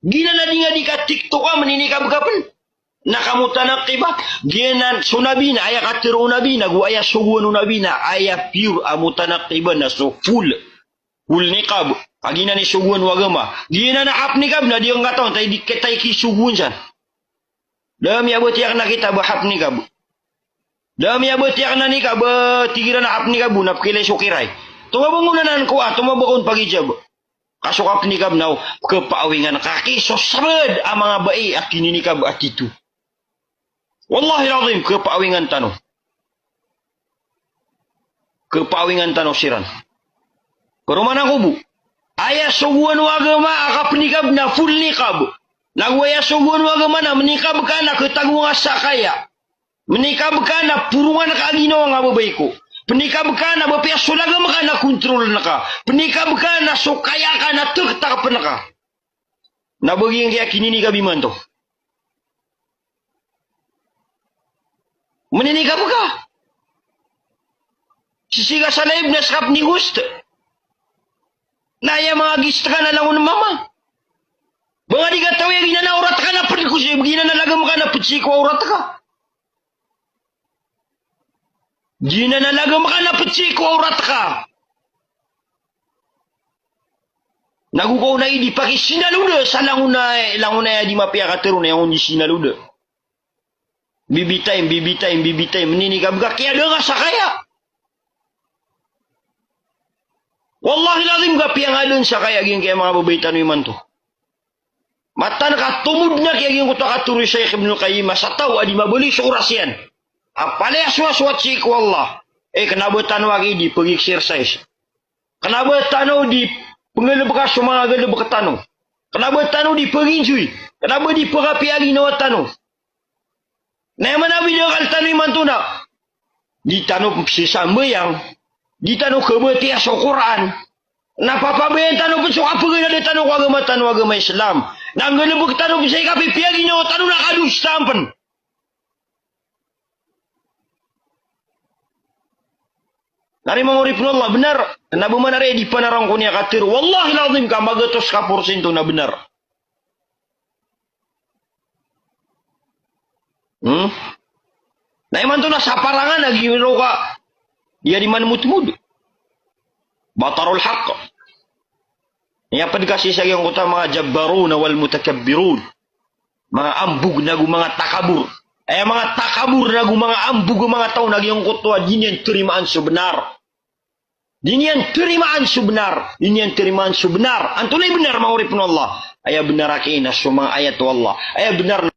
Gina na dinga di ka TikTok ka maninikab ka pen. Nakamutanakibah. Gina sunabi na aya katiro nabi na gu aya sugun nabi na aya pure amutanakibah na so full nikab. Agina ni sugun wagama. Gina na hap nikab na diyo nga taon tay ki sugun san. Dami abot yak na kita bahap nikab. Dami abot yak na nikab tigira na hap nikab na pakilay sukiray. Tumabangunan ko tumabakon pagijab. Kasukap nikab na kepaawingan kaki so sabad ang mga bai at kininikab at ito. Wallahi lazim kepaawingan tanong. Kepaawingan tanong siran. Pero mana kubu? Aya suguan wagama akap nikab na full nikab. Nagwaya suguan wagama na menikab ka na ketagungan sakaya. Menikab ka na purungan ka ginawa nga babae ko. Penikab ka na bapias sulagam ka na kontrol na ka. Penikab ka na sukaya ka na tuktak pa na ka. Nabaging kaya kininikab iman to. Maninikab ka. Sisiga sa laib na skap ni host. Naya mga gista ka na lang ng mama. Mga di ka tawi, ginanaurat ka na panikusip. Ginanalagam ka na putsiko aurat ka. Gina nalaga maka na petsiko aurat ka. Nagukaw na idi paki sinaluda sa languna di mapia katero na yung sinaluda. Bibi time meninikab ka kaya nga sa kaya. Wallahi lazim ka pia nga dun sa kaya gin kaya mga babaitan iman to. Matan ka tumud na kaya gin ko takaturo sa Syekh Ibn Qayyim sa tao adi mabuli sa oras yan. Apalaya suat siku Allah. Kenapa tanu lagi di pergi exercise? Kenapa tanu di pengelebak semua gelebak tanu? Kenapa tanu di pergi cuy? Kenapa di perapi lagi nawa tanu? Nah mana video kal tanu mantuna? Di tanu sesama yang di tanu kebetia Quran. Nah papa ben tanu besok apa guna de tanu agama Islam. Nang gelebak tanu bisa kapi piagi nawa tanu nak adu stampen. Nari mangurip Allah benar. Nabu mana di panarang kunia katir. Wallahi lazim ka magatos ka porsinto na benar. Nah iman tu na saparangan lagi roka. Dia di mana mut-mut. Batarul haqq. Ini apa dikasih saya yang kota mga jabbaruna wal mutakabbirun. Mga ambug nagu mga takabur. Mga takabur nagu mga ambug mga tao nagyang kotwa dinian terimaan sebenar. Dinian terimaan sebenar. Dinian terimaan sebenar. Antulay benar mauripun Allah. Ayah benar akina semua ayat Allah. Ayah benar